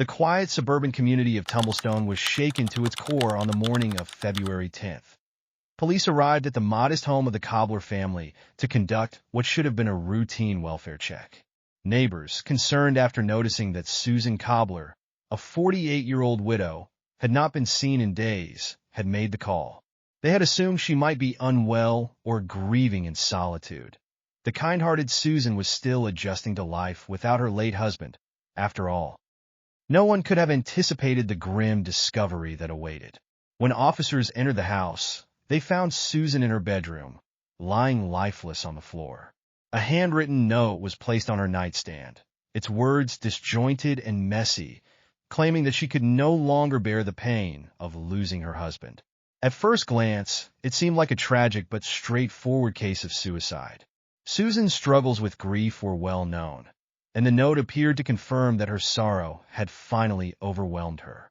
The quiet suburban community of Tumblestone was shaken to its core on the morning of February 10th. Police arrived at the modest home of the Cobbler family to conduct what should have been a routine welfare check. Neighbors, concerned after noticing that Susan Cobbler, a 48-year-old widow, had not been seen in days, had made the call. They had assumed she might be unwell or grieving in solitude. The kind-hearted Susan was still adjusting to life without her late husband, after all. No one could have anticipated the grim discovery that awaited. When officers entered the house, they found Susan in her bedroom, lying lifeless on the floor. A handwritten note was placed on her nightstand, its words disjointed and messy, claiming that she could no longer bear the pain of losing her husband. At first glance, it seemed like a tragic but straightforward case of suicide. Susan's struggles with grief were well known, and the note appeared to confirm that her sorrow had finally overwhelmed her.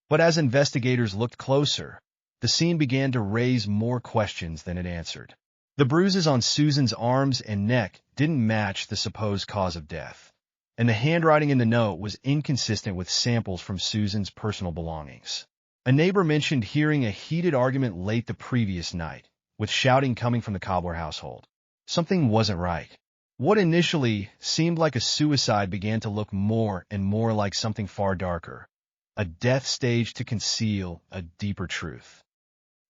But as investigators looked closer, the scene began to raise more questions than it answered. The bruises on Susan's arms and neck didn't match the supposed cause of death, and the handwriting in the note was inconsistent with samples from Susan's personal belongings. A neighbor mentioned hearing a heated argument late the previous night, with shouting coming from the Cobbler household. Something wasn't right. What initially seemed like a suicide began to look more and more like something far darker, a death staged to conceal a deeper truth.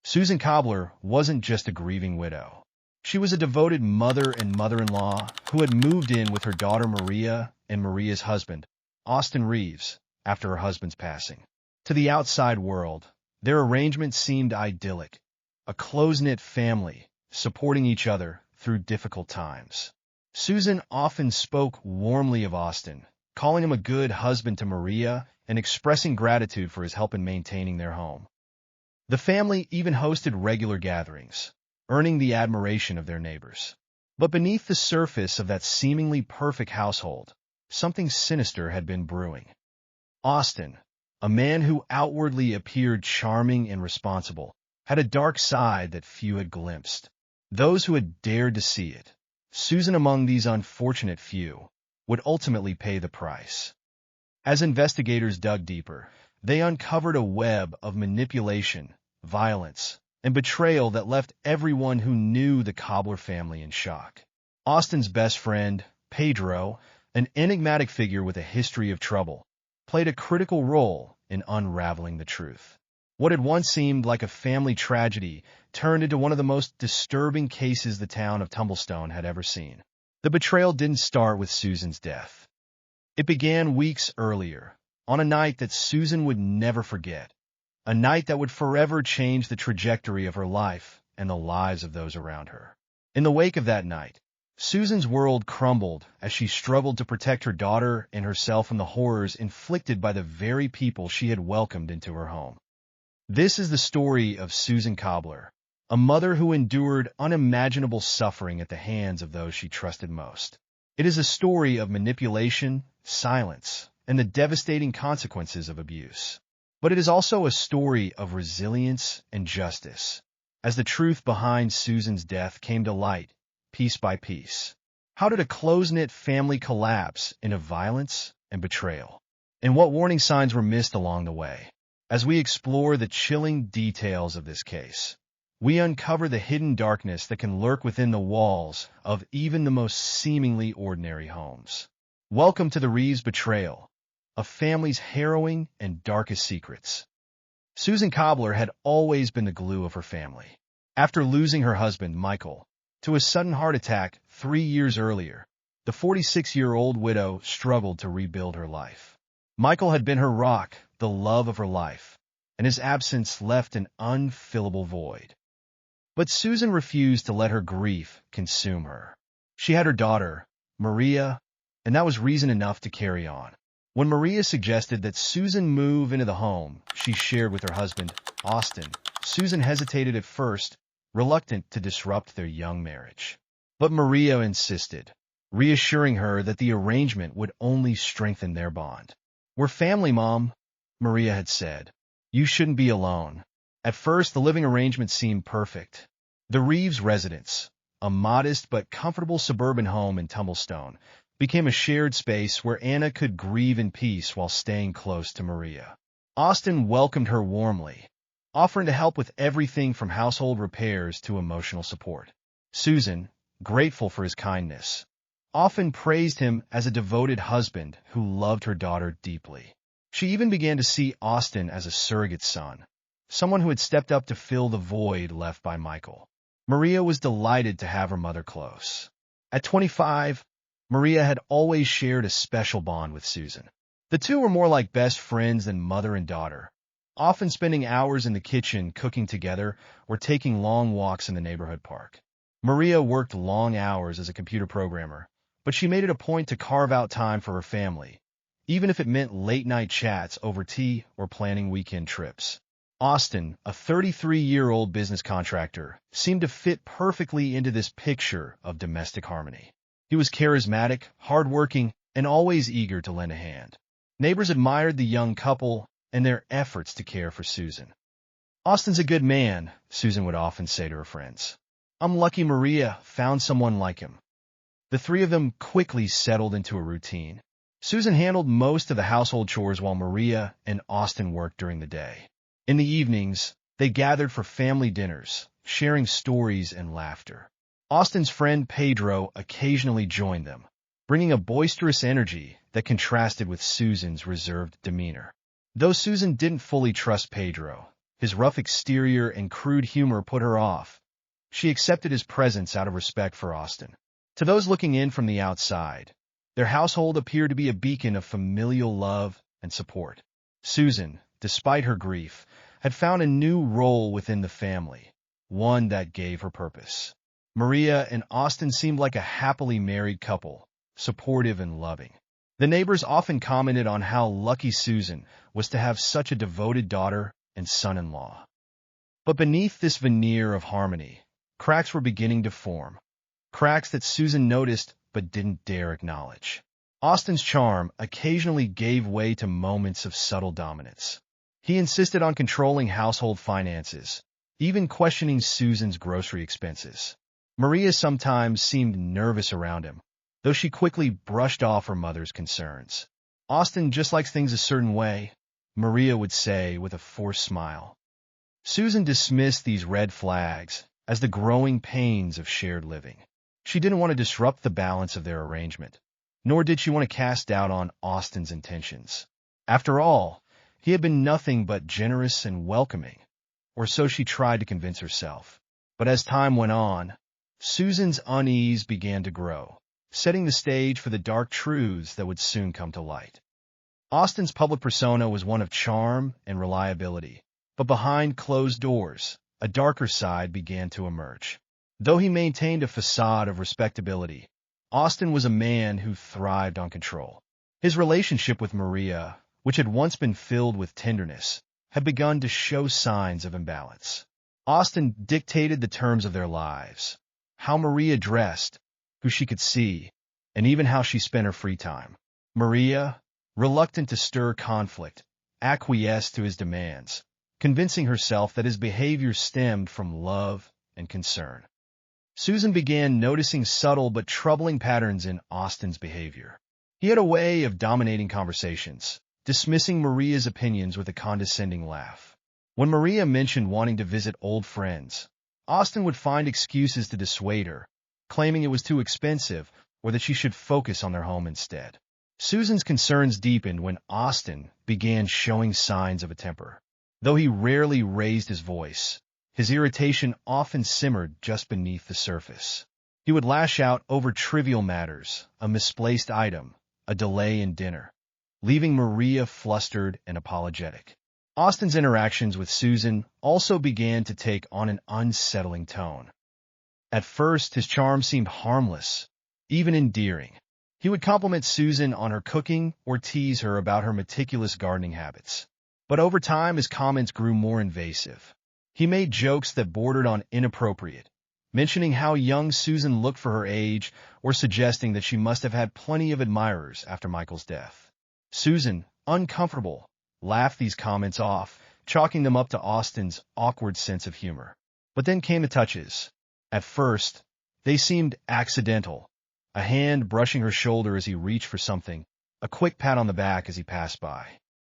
Susan Cobbler wasn't just a grieving widow. She was a devoted mother and mother-in-law who had moved in with her daughter Maria and Maria's husband, Austin Reeves, after her husband's passing. To the outside world, their arrangement seemed idyllic, a close-knit family supporting each other through difficult times. Susan often spoke warmly of Austin, calling him a good husband to Maria and expressing gratitude for his help in maintaining their home. The family even hosted regular gatherings, earning the admiration of their neighbors. But beneath the surface of that seemingly perfect household, something sinister had been brewing. Austin, a man who outwardly appeared charming and responsible, had a dark side that few had glimpsed. Those who had dared to see it, Susan among these unfortunate few, would ultimately pay the price. As investigators dug deeper, they uncovered a web of manipulation, violence, and betrayal that left everyone who knew the Cobbler family in shock. Austin's best friend, Pedro, an enigmatic figure with a history of trouble, played a critical role in unraveling the truth. What had once seemed like a family tragedy turned into one of the most disturbing cases the town of Tumblestone had ever seen. The betrayal didn't start with Susan's death. It began weeks earlier, on a night that Susan would never forget, a night that would forever change the trajectory of her life and the lives of those around her. In the wake of that night, Susan's world crumbled as she struggled to protect her daughter and herself from the horrors inflicted by the very people she had welcomed into her home. This is the story of Susan Cobbler, a mother who endured unimaginable suffering at the hands of those she trusted most. It is a story of manipulation, silence, and the devastating consequences of abuse. But it is also a story of resilience and justice, as the truth behind Susan's death came to light, piece by piece. How did a close-knit family collapse into violence and betrayal? And what warning signs were missed along the way? As we explore the chilling details of this case, we uncover the hidden darkness that can lurk within the walls of even the most seemingly ordinary homes. Welcome to the Reeves betrayal, a family's harrowing and darkest secrets. Susan Cobbler had always been the glue of her family. After losing her husband, Michael, to a sudden heart attack 3 years earlier, the 46-year-old widow struggled to rebuild her life. Michael had been her rock, the love of her life, and his absence left an unfillable void. But Susan refused to let her grief consume her. She had her daughter, Maria, and that was reason enough to carry on. When Maria suggested that Susan move into the home she shared with her husband, Austin, Susan hesitated at first, reluctant to disrupt their young marriage. But Maria insisted, reassuring her that the arrangement would only strengthen their bond. "We're family, Mom," Maria had said. "You shouldn't be alone." At first, the living arrangement seemed perfect. The Reeves residence, a modest but comfortable suburban home in Tumblestone, became a shared space where Anna could grieve in peace while staying close to Maria. Austin welcomed her warmly, offering to help with everything from household repairs to emotional support. Susan, grateful for his kindness, often praised him as a devoted husband who loved her daughter deeply. She even began to see Austin as a surrogate son, someone who had stepped up to fill the void left by Michael. Maria was delighted to have her mother close. At 25, Maria had always shared a special bond with Susan. The two were more like best friends than mother and daughter, often spending hours in the kitchen cooking together or taking long walks in the neighborhood park. Maria worked long hours as a computer programmer, but she made it a point to carve out time for her family, even if it meant late-night chats over tea or planning weekend trips. Austin, a 33-year-old business contractor, seemed to fit perfectly into this picture of domestic harmony. He was charismatic, hardworking, and always eager to lend a hand. Neighbors admired the young couple and their efforts to care for Susan. "Austin's a good man," Susan would often say to her friends. "I'm lucky Maria found someone like him." The three of them quickly settled into a routine. Susan handled most of the household chores while Maria and Austin worked during the day. In the evenings, they gathered for family dinners, sharing stories and laughter. Austin's friend Pedro occasionally joined them, bringing a boisterous energy that contrasted with Susan's reserved demeanor. Though Susan didn't fully trust Pedro, his rough exterior and crude humor put her off. She accepted his presence out of respect for Austin. To those looking in from the outside, their household appeared to be a beacon of familial love and support. Susan, despite her grief, had found a new role within the family, one that gave her purpose. Maria and Austin seemed like a happily married couple, supportive and loving. The neighbors often commented on how lucky Susan was to have such a devoted daughter and son-in-law. But beneath this veneer of harmony, cracks were beginning to form. Cracks that Susan noticed but didn't dare acknowledge. Austin's charm occasionally gave way to moments of subtle dominance. He insisted on controlling household finances, even questioning Susan's grocery expenses. Maria sometimes seemed nervous around him, though she quickly brushed off her mother's concerns. "Austin just likes things a certain way," Maria would say with a forced smile. Susan dismissed these red flags as the growing pains of shared living. She didn't want to disrupt the balance of their arrangement, nor did she want to cast doubt on Austin's intentions. After all, he had been nothing but generous and welcoming, or so she tried to convince herself. But as time went on, Susan's unease began to grow, setting the stage for the dark truths that would soon come to light. Austin's public persona was one of charm and reliability, but behind closed doors, a darker side began to emerge. Though he maintained a facade of respectability, Austin was a man who thrived on control. His relationship with Maria, which had once been filled with tenderness, had begun to show signs of imbalance. Austin dictated the terms of their lives, how Maria dressed, who she could see, and even how she spent her free time. Maria, reluctant to stir conflict, acquiesced to his demands, convincing herself that his behavior stemmed from love and concern. Susan began noticing subtle but troubling patterns in Austin's behavior. He had a way of dominating conversations, dismissing Maria's opinions with a condescending laugh. When Maria mentioned wanting to visit old friends, Austin would find excuses to dissuade her, claiming it was too expensive or that she should focus on their home instead. Susan's concerns deepened when Austin began showing signs of a temper. Though he rarely raised his voice, his irritation often simmered just beneath the surface. He would lash out over trivial matters, a misplaced item, a delay in dinner, leaving Maria flustered and apologetic. Austin's interactions with Susan also began to take on an unsettling tone. At first, his charm seemed harmless, even endearing. He would compliment Susan on her cooking or tease her about her meticulous gardening habits. But over time, his comments grew more invasive. He made jokes that bordered on inappropriate, mentioning how young Susan looked for her age or suggesting that she must have had plenty of admirers after Michael's death. Susan, uncomfortable, laughed these comments off, chalking them up to Austin's awkward sense of humor. But then came the touches. At first, they seemed accidental, a hand brushing her shoulder as he reached for something, a quick pat on the back as he passed by.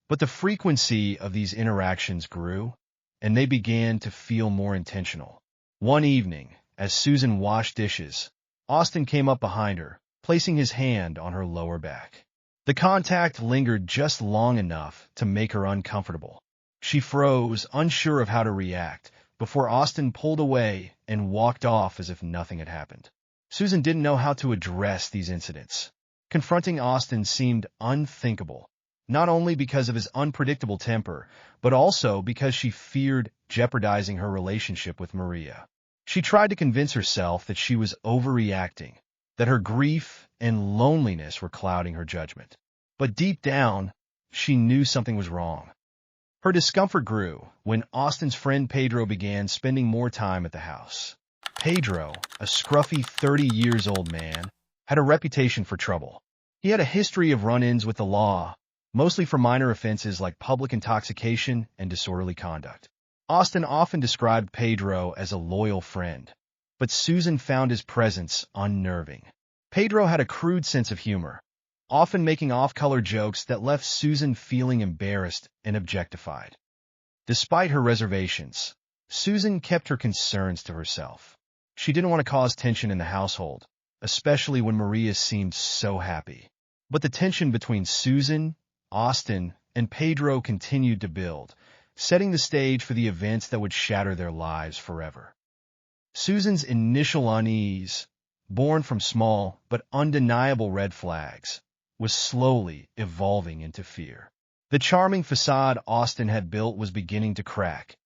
But the frequency of these interactions grew, and they began to feel more intentional. One evening, as Susan washed dishes, Austin came up behind her, placing his hand on her lower back. The contact lingered just long enough to make her uncomfortable. She froze, unsure of how to react, before Austin pulled away and walked off as if nothing had happened. Susan didn't know how to address these incidents. Confronting Austin seemed unthinkable, not only because of his unpredictable temper, but also because she feared jeopardizing her relationship with Maria. She tried to convince herself that she was overreacting, that her grief and loneliness were clouding her judgment. But deep down, she knew something was wrong. Her discomfort grew when Austin's friend Pedro began spending more time at the house. Pedro, a scruffy 30-year-old man, had a reputation for trouble. He had a history of run-ins with the law, mostly for minor offenses like public intoxication and disorderly conduct. Austin often described Pedro as a loyal friend, but Susan found his presence unnerving. Pedro had a crude sense of humor, often making off-color jokes that left Susan feeling embarrassed and objectified. Despite her reservations, Susan kept her concerns to herself. She didn't want to cause tension in the household, especially when Maria seemed so happy. But the tension between Susan, Austin, and Pedro continued to build, setting the stage for the events that would shatter their lives forever. Susan's initial unease, born from small but undeniable red flags, was slowly evolving into fear. The charming facade Austin had built was beginning to crack,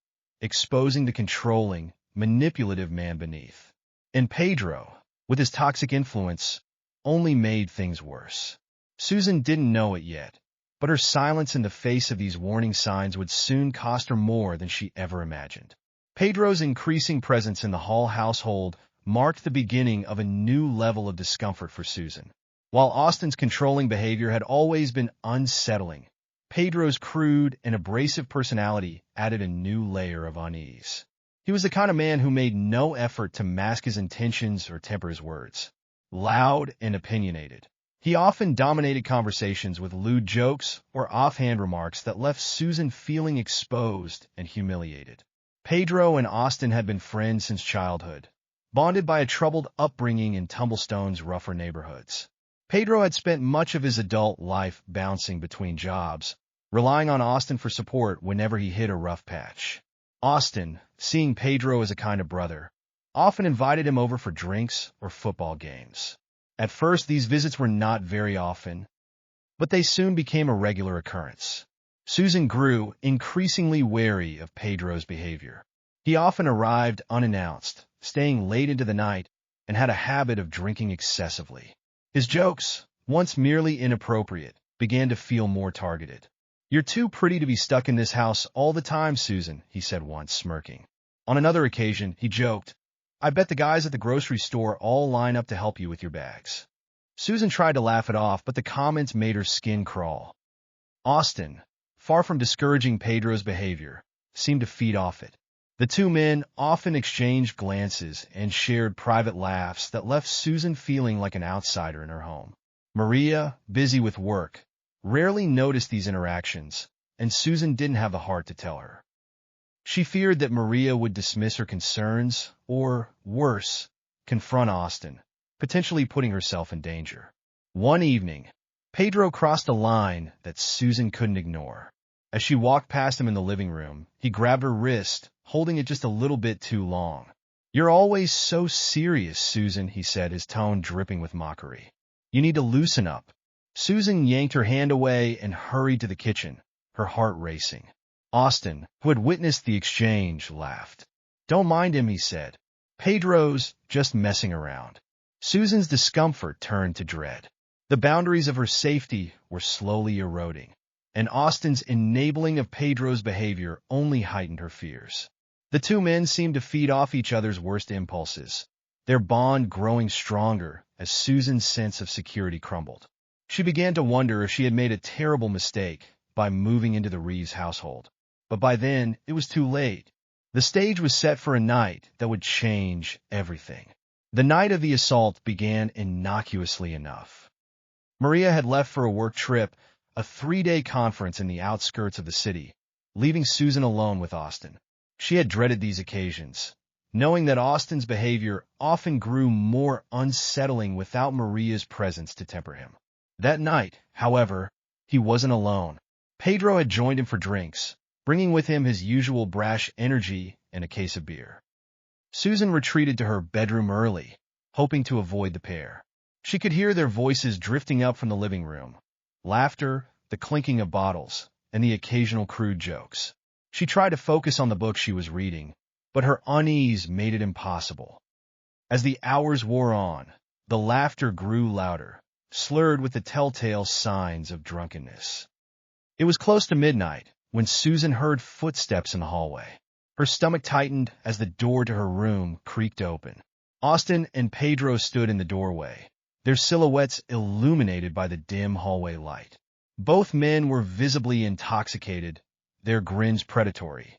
exposing the controlling, manipulative man beneath. And Pedro, with his toxic influence, only made things worse. Susan didn't know it yet, but her silence in the face of these warning signs would soon cost her more than she ever imagined. Pedro's increasing presence in the Hall household marked the beginning of a new level of discomfort for Susan. While Austin's controlling behavior had always been unsettling, Pedro's crude and abrasive personality added a new layer of unease. He was the kind of man who made no effort to mask his intentions or temper his words. Loud and opinionated, he often dominated conversations with lewd jokes or offhand remarks that left Susan feeling exposed and humiliated. Pedro and Austin had been friends since childhood, bonded by a troubled upbringing in Tumblestone's rougher neighborhoods. Pedro had spent much of his adult life bouncing between jobs, relying on Austin for support whenever he hit a rough patch. Austin, seeing Pedro as a kind of brother, often invited him over for drinks or football games. At first, these visits were not very often, but they soon became a regular occurrence. Susan grew increasingly wary of Pedro's behavior. He often arrived unannounced, staying late into the night, and had a habit of drinking excessively. His jokes, once merely inappropriate, began to feel more targeted. "You're too pretty to be stuck in this house all the time, Susan," he said once, smirking. On another occasion, he joked, "I bet the guys at the grocery store all line up to help you with your bags." Susan tried to laugh it off, but the comments made her skin crawl. Austin, far from discouraging Pedro's behavior, seemed to feed off it. The two men often exchanged glances and shared private laughs that left Susan feeling like an outsider in her home. Maria, busy with work, rarely noticed these interactions, and Susan didn't have the heart to tell her. She feared that Maria would dismiss her concerns or, worse, confront Austin, potentially putting herself in danger. One evening, Pedro crossed a line that Susan couldn't ignore. As she walked past him in the living room, he grabbed her wrist, holding it just a little bit too long. "You're always so serious, Susan," he said, his tone dripping with mockery. "You need to loosen up." Susan yanked her hand away and hurried to the kitchen, her heart racing. Austin, who had witnessed the exchange, laughed. "Don't mind him," he said. "Pedro's just messing around." Susan's discomfort turned to dread. The boundaries of her safety were slowly eroding, and Austin's enabling of Pedro's behavior only heightened her fears. The two men seemed to feed off each other's worst impulses, their bond growing stronger as Susan's sense of security crumbled. She began to wonder if she had made a terrible mistake by moving into the Reeves household. But by then, it was too late. The stage was set for a night that would change everything. The night of the assault began innocuously enough. Maria had left for a work trip, a 3-day conference in the outskirts of the city, leaving Susan alone with Austin. She had dreaded these occasions, knowing that Austin's behavior often grew more unsettling without Maria's presence to temper him. That night, however, he wasn't alone. Pedro had joined him for drinks, bringing with him his usual brash energy and a case of beer. Susan retreated to her bedroom early, hoping to avoid the pair. She could hear their voices drifting up from the living room, laughter, the clinking of bottles, and the occasional crude jokes. She tried to focus on the book she was reading, but her unease made it impossible. As the hours wore on, the laughter grew louder, slurred with the telltale signs of drunkenness. It was close to midnight when Susan heard footsteps in the hallway. Her stomach tightened as the door to her room creaked open. Austin and Pedro stood in the doorway, their silhouettes illuminated by the dim hallway light. Both men were visibly intoxicated, their grins predatory.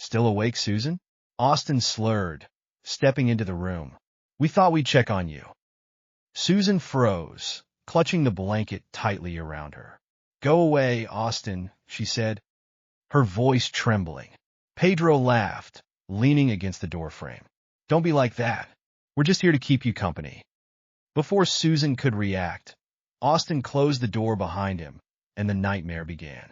"Still awake, Susan?" Austin slurred, stepping into the room. "We thought we'd check on you." Susan froze, clutching the blanket tightly around her. "Go away, Austin," she said, her voice trembling. Pedro laughed, leaning against the doorframe. "Don't be like that. We're just here to keep you company." Before Susan could react, Austin closed the door behind him, and the nightmare began.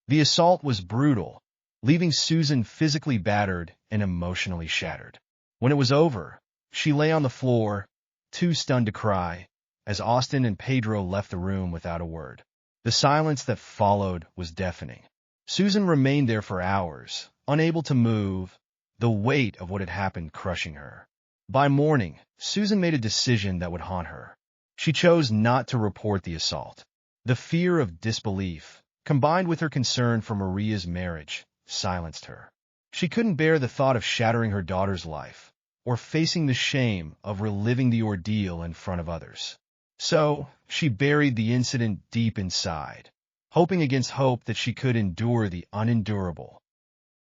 The assault was brutal, leaving Susan physically battered and emotionally shattered. When it was over, she lay on the floor, too stunned to cry, as Austin and Pedro left the room without a word. The silence that followed was deafening. Susan remained there for hours, unable to move, the weight of what had happened crushing her. By morning, Susan made a decision that would haunt her. She chose not to report the assault. The fear of disbelief, combined with her concern for Maria's marriage, silenced her. She couldn't bear the thought of shattering her daughter's life, or facing the shame of reliving the ordeal in front of others. So, she buried the incident deep inside, hoping against hope that she could endure the unendurable.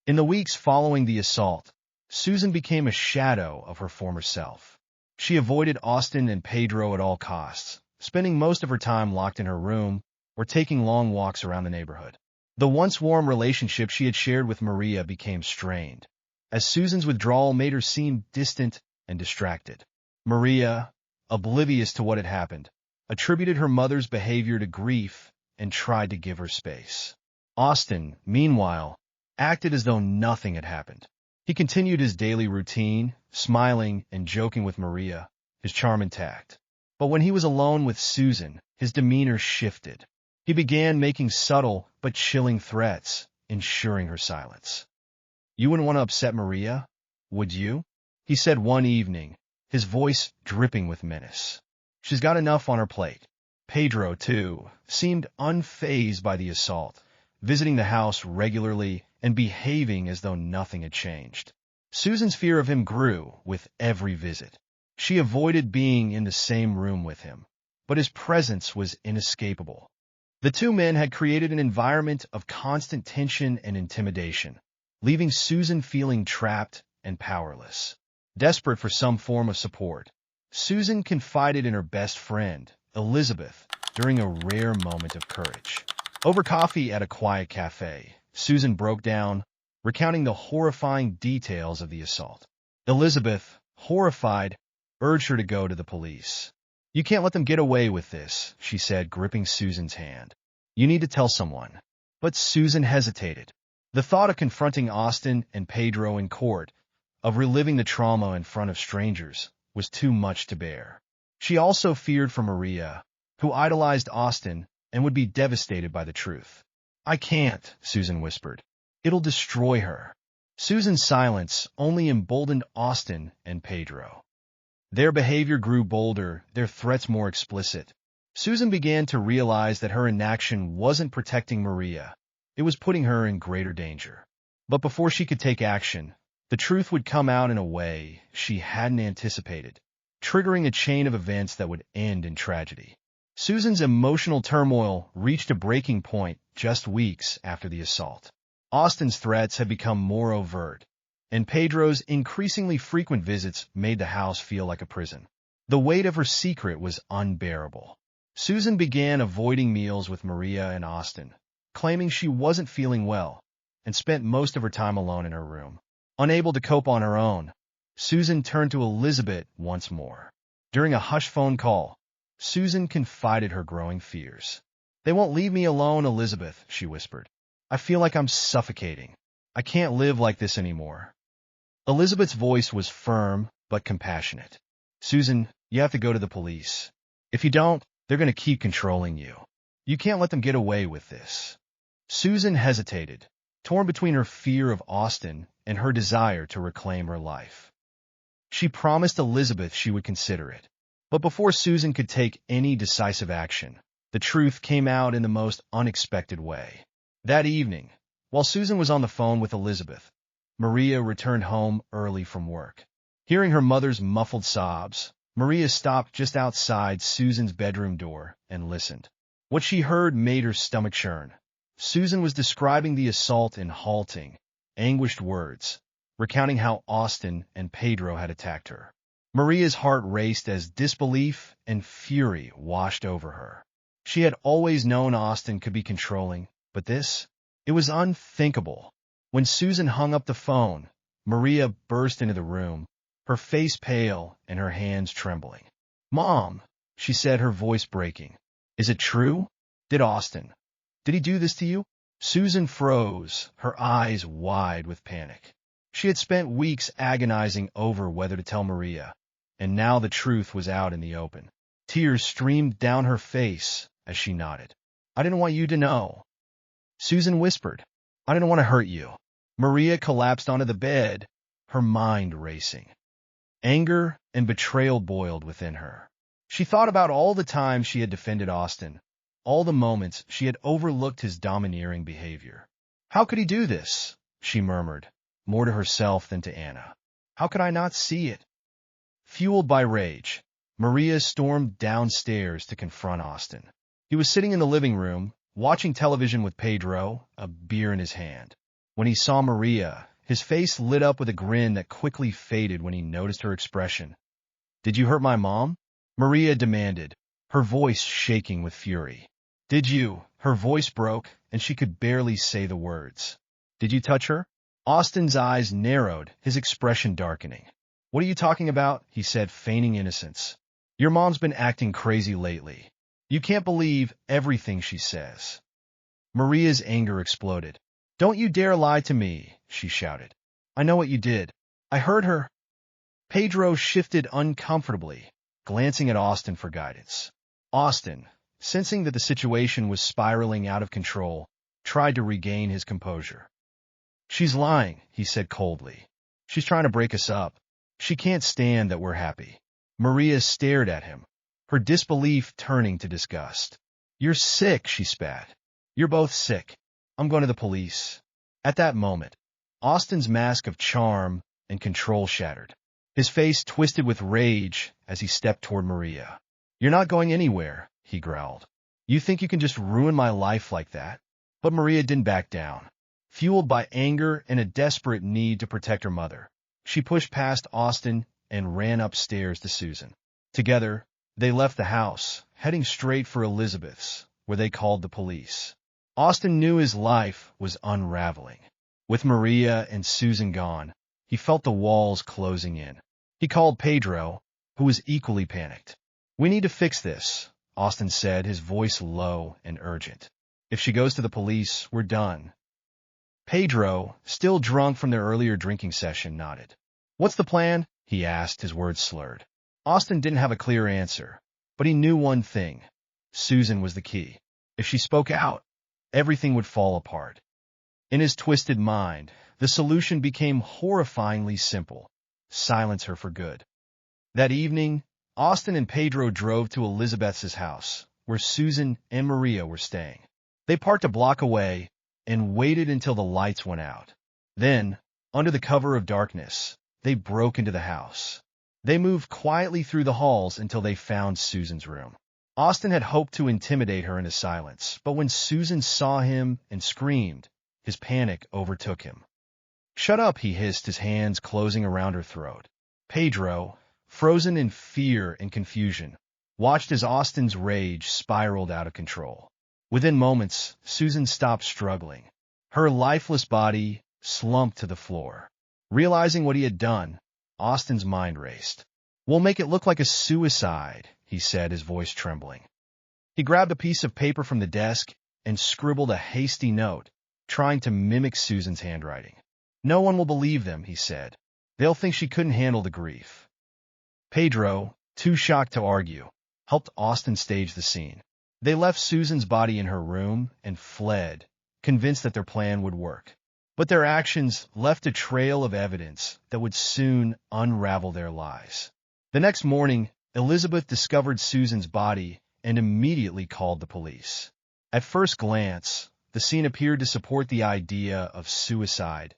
In the weeks following the assault, Susan became a shadow of her former self. She avoided Austin and Pedro at all costs, spending most of her time locked in her room or taking long walks around the neighborhood. The once warm relationship she had shared with Maria became strained, as Susan's withdrawal made her seem distant and distracted. Maria, oblivious to what had happened, attributed her mother's behavior to grief and tried to give her space. Austin, meanwhile, acted as though nothing had happened. He continued his daily routine, smiling and joking with Maria, his charm intact. But when he was alone with Susan, his demeanor shifted. He began making subtle but chilling threats, ensuring her silence. "You wouldn't want to upset Maria, would you?" he said one evening, his voice dripping with menace. "She's got enough on her plate." Pedro, too, seemed unfazed by the assault, visiting the house regularly and behaving as though nothing had changed. Susan's fear of him grew with every visit. She avoided being in the same room with him, but his presence was inescapable. The two men had created an environment of constant tension and intimidation, leaving Susan feeling trapped and powerless. Desperate for some form of support, Susan confided in her best friend, Elizabeth, during a rare moment of courage. Over coffee at a quiet cafe, Susan broke down, recounting the horrifying details of the assault. Elizabeth, horrified, urged her to go to the police. "You can't let them get away with this," she said, gripping Susan's hand. "You need to tell someone." But Susan hesitated. The thought of confronting Austin and Pedro in court, of reliving the trauma in front of strangers, was too much to bear. She also feared for Maria, who idolized Austin and would be devastated by the truth. "I can't," Susan whispered. "It'll destroy her." Susan's silence only emboldened Austin and Pedro. Their behavior grew bolder, their threats more explicit. Susan began to realize that her inaction wasn't protecting Maria. It was putting her in greater danger. But before she could take action, the truth would come out in a way she hadn't anticipated, triggering a chain of events that would end in tragedy. Susan's emotional turmoil reached a breaking point just weeks after the assault. Austin's threats had become more overt, and Pedro's increasingly frequent visits made the house feel like a prison. The weight of her secret was unbearable. Susan began avoiding meals with Maria and Austin, claiming she wasn't feeling well, and spent most of her time alone in her room. Unable to cope on her own, Susan turned to Elizabeth once more. During a hushed phone call, Susan confided her growing fears. "They won't leave me alone, Elizabeth," she whispered. "I feel like I'm suffocating. I can't live like this anymore." Elizabeth's voice was firm but compassionate. "Susan, you have to go to the police. If you don't, they're going to keep controlling you. You can't let them get away with this." Susan hesitated, torn between her fear of Austin and her desire to reclaim her life. She promised Elizabeth she would consider it. But before Susan could take any decisive action, the truth came out in the most unexpected way. That evening, while Susan was on the phone with Elizabeth, Maria returned home early from work. Hearing her mother's muffled sobs, Maria stopped just outside Susan's bedroom door and listened. What she heard made her stomach churn. Susan was describing the assault in halting, anguished words, recounting how Austin and Pedro had attacked her. Maria's heart raced as disbelief and fury washed over her. She had always known Austin could be controlling, but this? It was unthinkable. When Susan hung up the phone, Maria burst into the room, her face pale and her hands trembling. "Mom," she said, her voice breaking. "Is it true? Did he do this to you?" Susan froze, her eyes wide with panic. She had spent weeks agonizing over whether to tell Maria, and now the truth was out in the open. Tears streamed down her face as she nodded. "I didn't want you to know," Susan whispered. "I didn't want to hurt you." Maria collapsed onto the bed, her mind racing. Anger and betrayal boiled within her. She thought about all the times she had defended Austin, all the moments she had overlooked his domineering behavior. "How could he do this?" she murmured, more to herself than to Anna. "How could I not see it?" Fueled by rage, Maria stormed downstairs to confront Austin. He was sitting in the living room, watching television with Pedro, a beer in his hand. When he saw Maria, his face lit up with a grin that quickly faded when he noticed her expression. "Did you hurt my mom?" Maria demanded, her voice shaking with fury. "Did you?" Her voice broke, and she could barely say the words. "Did you touch her?" Austin's eyes narrowed, his expression darkening. "What are you talking about?" he said, feigning innocence. "Your mom's been acting crazy lately. You can't believe everything she says." Maria's anger exploded. "Don't you dare lie to me," she shouted. "I know what you did. I heard her." Pedro shifted uncomfortably, glancing at Austin for guidance. Austin, sensing that the situation was spiraling out of control, tried to regain his composure. "She's lying," he said coldly. "She's trying to break us up. She can't stand that we're happy." Maria stared at him, her disbelief turning to disgust. "You're sick," she spat. "You're both sick. I'm going to the police." At that moment, Austin's mask of charm and control shattered. His face twisted with rage as he stepped toward Maria. "You're not going anywhere," he growled. "You think you can just ruin my life like that?" But Maria didn't back down. Fueled by anger and a desperate need to protect her mother, she pushed past Austin and ran upstairs to Susan. Together, they left the house, heading straight for Elizabeth's, where they called the police. Austin knew his life was unraveling. With Maria and Susan gone, he felt the walls closing in. He called Pedro, who was equally panicked. "We need to fix this," Austin said, his voice low and urgent. "If she goes to the police, we're done." Pedro, still drunk from their earlier drinking session, nodded. "What's the plan?" he asked, his words slurred. Austin didn't have a clear answer, but he knew one thing. Susan was the key. If she spoke out, everything would fall apart. In his twisted mind, the solution became horrifyingly simple: silence her for good. That evening, Austin and Pedro drove to Elizabeth's house, where Susan and Maria were staying. They parked a block away and waited until the lights went out. Then, under the cover of darkness, they broke into the house. They moved quietly through the halls until they found Susan's room. Austin had hoped to intimidate her into silence, but when Susan saw him and screamed, his panic overtook him. "Shut up," he hissed, his hands closing around her throat. Pedro, frozen in fear and confusion, watched as Austin's rage spiraled out of control. Within moments, Susan stopped struggling. Her lifeless body slumped to the floor. Realizing what he had done, Austin's mind raced. "We'll make it look like a suicide," he said, his voice trembling. He grabbed a piece of paper from the desk and scribbled a hasty note, trying to mimic Susan's handwriting. "No one will believe them," he said. "They'll think she couldn't handle the grief." Pedro, too shocked to argue, helped Austin stage the scene. They left Susan's body in her room and fled, convinced that their plan would work. But their actions left a trail of evidence that would soon unravel their lies. The next morning, Elizabeth discovered Susan's body and immediately called the police. At first glance, the scene appeared to support the idea of suicide.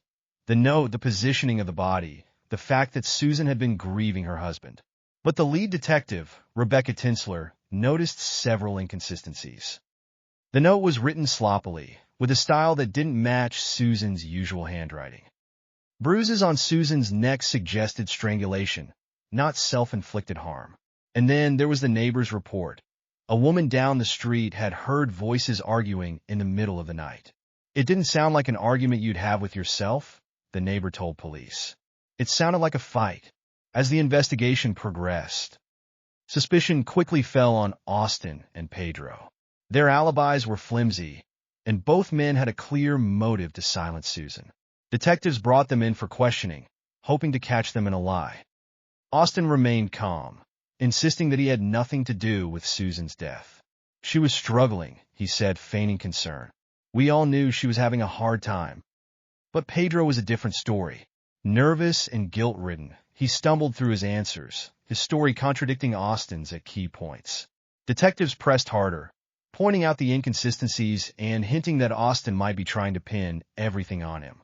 The note, the positioning of the body, the fact that Susan had been grieving her husband. But the lead detective, Rebecca Tinsler, noticed several inconsistencies. The note was written sloppily, with a style that didn't match Susan's usual handwriting. Bruises on Susan's neck suggested strangulation, not self-inflicted harm. And then there was the neighbor's report. A woman down the street had heard voices arguing in the middle of the night. "It didn't sound like an argument you'd have with yourself," the neighbor told police. "It sounded like a fight." As the investigation progressed, suspicion quickly fell on Austin and Pedro. Their alibis were flimsy, and both men had a clear motive to silence Susan. Detectives brought them in for questioning, hoping to catch them in a lie. Austin remained calm, insisting that he had nothing to do with Susan's death. "She was struggling," he said, feigning concern. "We all knew she was having a hard time." But Pedro was a different story. Nervous and guilt-ridden, he stumbled through his answers, his story contradicting Austin's at key points. Detectives pressed harder, pointing out the inconsistencies and hinting that Austin might be trying to pin everything on him.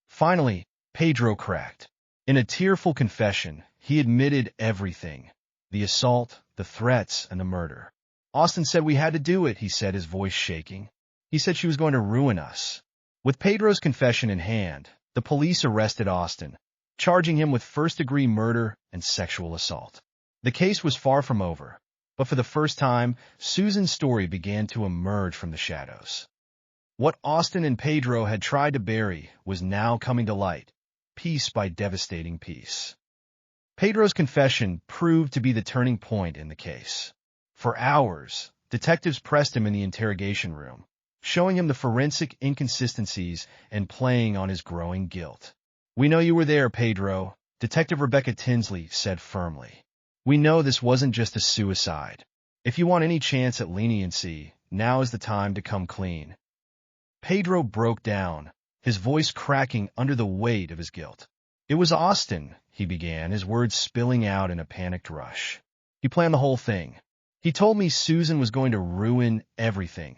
Finally, Pedro cracked. In a tearful confession, he admitted everything: the assault, the threats, and the murder. "Austin said we had to do it," he said, his voice shaking. "He said she was going to ruin us." With Pedro's confession in hand, the police arrested Austin, charging him with first-degree murder and sexual assault. The case was far from over, but for the first time, Susan's story began to emerge from the shadows. What Austin and Pedro had tried to bury was now coming to light, piece by devastating piece. Pedro's confession proved to be the turning point in the case. For hours, detectives pressed him in the interrogation room, showing him the forensic inconsistencies and playing on his growing guilt. "We know you were there, Pedro," Detective Rebecca Tinsley said firmly. "We know this wasn't just a suicide. If you want any chance at leniency, now is the time to come clean." Pedro broke down, his voice cracking under the weight of his guilt. "It was Austin," he began, his words spilling out in a panicked rush. "He planned the whole thing. He told me Susan was going to ruin everything,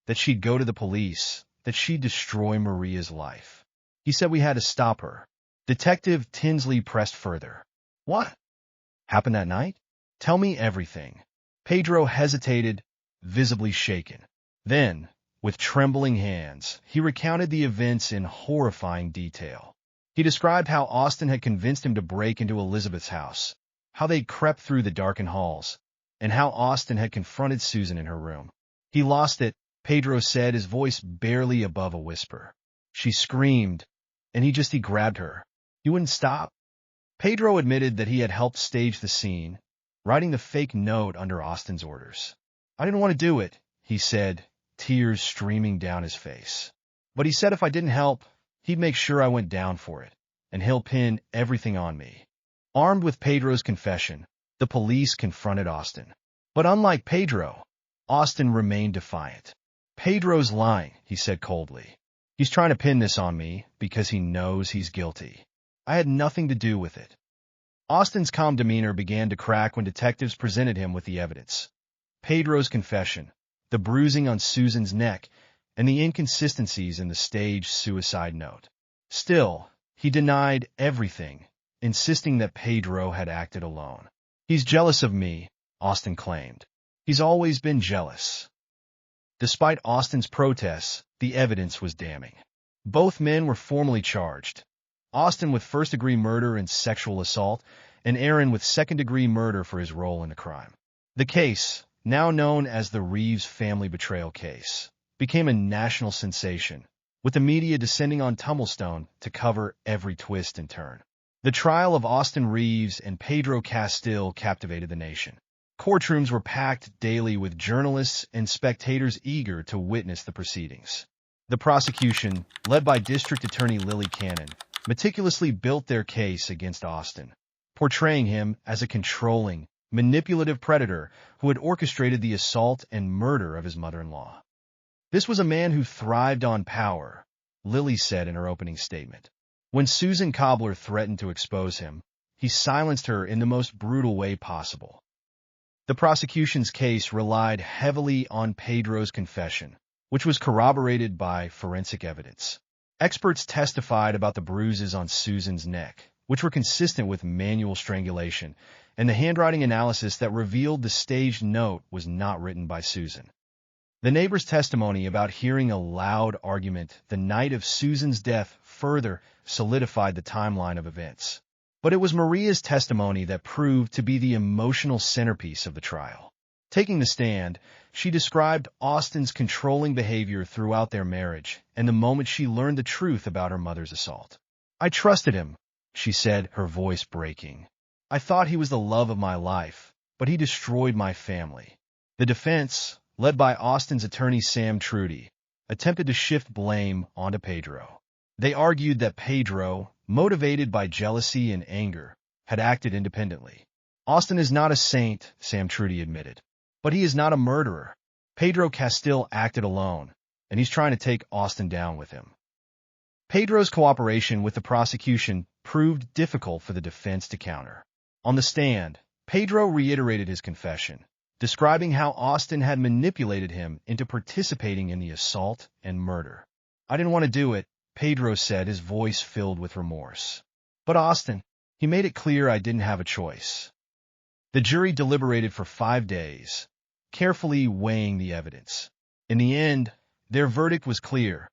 that she'd go to the police, that she'd destroy Maria's life. He said we had to stop her." Detective Tinsley pressed further. "What happened that night? Tell me everything." Pedro hesitated, visibly shaken. Then, with trembling hands, he recounted the events in horrifying detail. He described how Austin had convinced him to break into Elizabeth's house, how they'd crept through the darkened halls, and how Austin had confronted Susan in her room. "He lost it," Pedro said, his voice barely above a whisper. "She screamed, and he grabbed her. He wouldn't stop." Pedro admitted that he had helped stage the scene, writing the fake note under Austin's orders. "I didn't want to do it," he said, tears streaming down his face. "But he said if I didn't help, he'd make sure I went down for it, and he'll pin everything on me." Armed with Pedro's confession, the police confronted Austin. But unlike Pedro, Austin remained defiant. "Pedro's lying," he said coldly. "He's trying to pin this on me because he knows he's guilty. I had nothing to do with it." Austin's calm demeanor began to crack when detectives presented him with the evidence. Pedro's confession, the bruising on Susan's neck, and the inconsistencies in the staged suicide note. Still, he denied everything, insisting that Pedro had acted alone. "He's jealous of me," Austin claimed. "He's always been jealous." Despite Austin's protests, the evidence was damning. Both men were formally charged, Austin with first-degree murder and sexual assault, and Aaron with second-degree murder for his role in the crime. The case, now known as the Reeves family betrayal case, became a national sensation, with the media descending on Tumblestone to cover every twist and turn. The trial of Austin Reeves and Pedro Castile captivated the nation. Courtrooms were packed daily with journalists and spectators eager to witness the proceedings. The prosecution, led by District Attorney Lily Cannon, meticulously built their case against Austin, portraying him as a controlling, manipulative predator who had orchestrated the assault and murder of his mother-in-law. This was a man who thrived on power, Lily said in her opening statement. When Susan Cobbler threatened to expose him, he silenced her in the most brutal way possible. The prosecution's case relied heavily on Pedro's confession, which was corroborated by forensic evidence. Experts testified about the bruises on Susan's neck, which were consistent with manual strangulation, and the handwriting analysis that revealed the staged note was not written by Susan. The neighbor's testimony about hearing a loud argument the night of Susan's death further solidified the timeline of events. But it was Maria's testimony that proved to be the emotional centerpiece of the trial. Taking the stand, she described Austin's controlling behavior throughout their marriage and the moment she learned the truth about her mother's assault. "I trusted him," she said, her voice breaking. "I thought he was the love of my life, but he destroyed my family." The defense, led by Austin's attorney Sam Trudy, attempted to shift blame onto Pedro. They argued that Pedro, motivated by jealousy and anger, had acted independently. "Austin is not a saint," Sam Trudy admitted, "but he is not a murderer. Pedro Castile acted alone, and he's trying to take Austin down with him." Pedro's cooperation with the prosecution proved difficult for the defense to counter. On the stand, Pedro reiterated his confession, describing how Austin had manipulated him into participating in the assault and murder. "I didn't want to do it," Pedro said, his voice filled with remorse. "But Austin, he made it clear I didn't have a choice." The jury deliberated for 5 days, carefully weighing the evidence. In the end, their verdict was clear.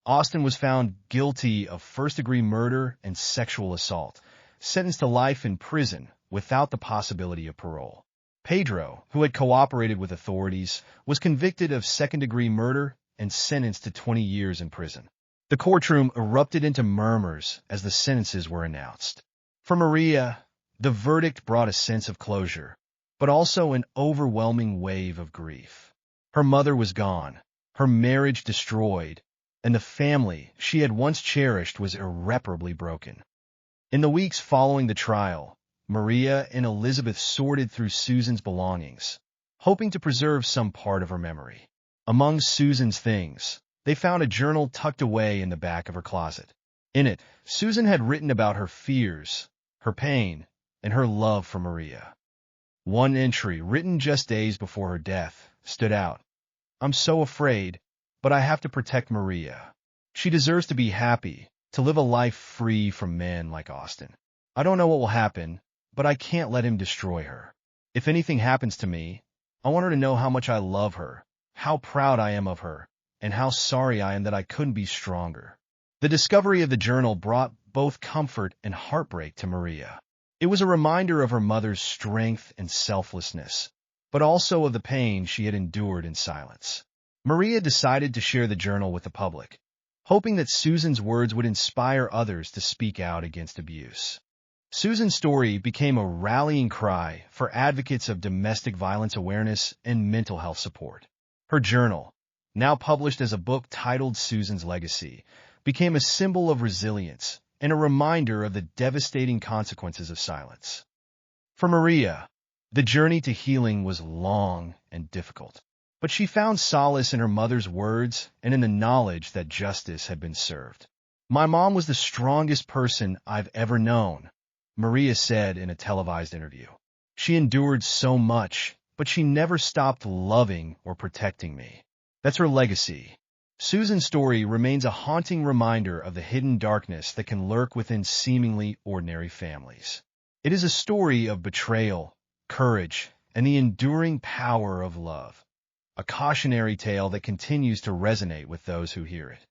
Austin was found guilty of first-degree murder and sexual assault, sentenced to life in prison without the possibility of parole. Pedro, who had cooperated with authorities, was convicted of second-degree murder and sentenced to 20 years in prison. The courtroom erupted into murmurs as the sentences were announced. For Maria, the verdict brought a sense of closure, but also an overwhelming wave of grief. Her mother was gone, her marriage destroyed, and the family she had once cherished was irreparably broken. In the weeks following the trial, Maria and Elizabeth sorted through Susan's belongings, hoping to preserve some part of her memory. Among Susan's things, they found a journal tucked away in the back of her closet. In it, Susan had written about her fears, her pain, and her love for Maria. One entry, written just days before her death, stood out. "I'm so afraid, but I have to protect Maria. She deserves to be happy, to live a life free from men like Austin. I don't know what will happen, but I can't let him destroy her. If anything happens to me, I want her to know how much I love her, how proud I am of her, and how sorry I am that I couldn't be stronger." The discovery of the journal brought both comfort and heartbreak to Maria. It was a reminder of her mother's strength and selflessness, but also of the pain she had endured in silence. Maria decided to share the journal with the public, hoping that Susan's words would inspire others to speak out against abuse. Susan's story became a rallying cry for advocates of domestic violence awareness and mental health support. Her journal, now published as a book titled Susan's Legacy, became a symbol of resilience and a reminder of the devastating consequences of silence. For Maria, the journey to healing was long and difficult, but she found solace in her mother's words and in the knowledge that justice had been served. "My mom was the strongest person I've ever known," Maria said in a televised interview. "She endured so much, but she never stopped loving or protecting me." That's her legacy. Susan's story remains a haunting reminder of the hidden darkness that can lurk within seemingly ordinary families. It is a story of betrayal, courage, and the enduring power of love. A cautionary tale that continues to resonate with those who hear it.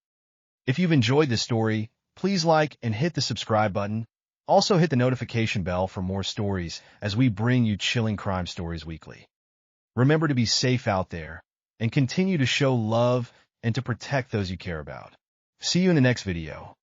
If you've enjoyed this story, Please like and hit the subscribe button. Also hit the notification bell for more stories as we bring you chilling crime stories weekly. Remember to be safe out there and continue to show love and to protect those you care about. See you in the next video.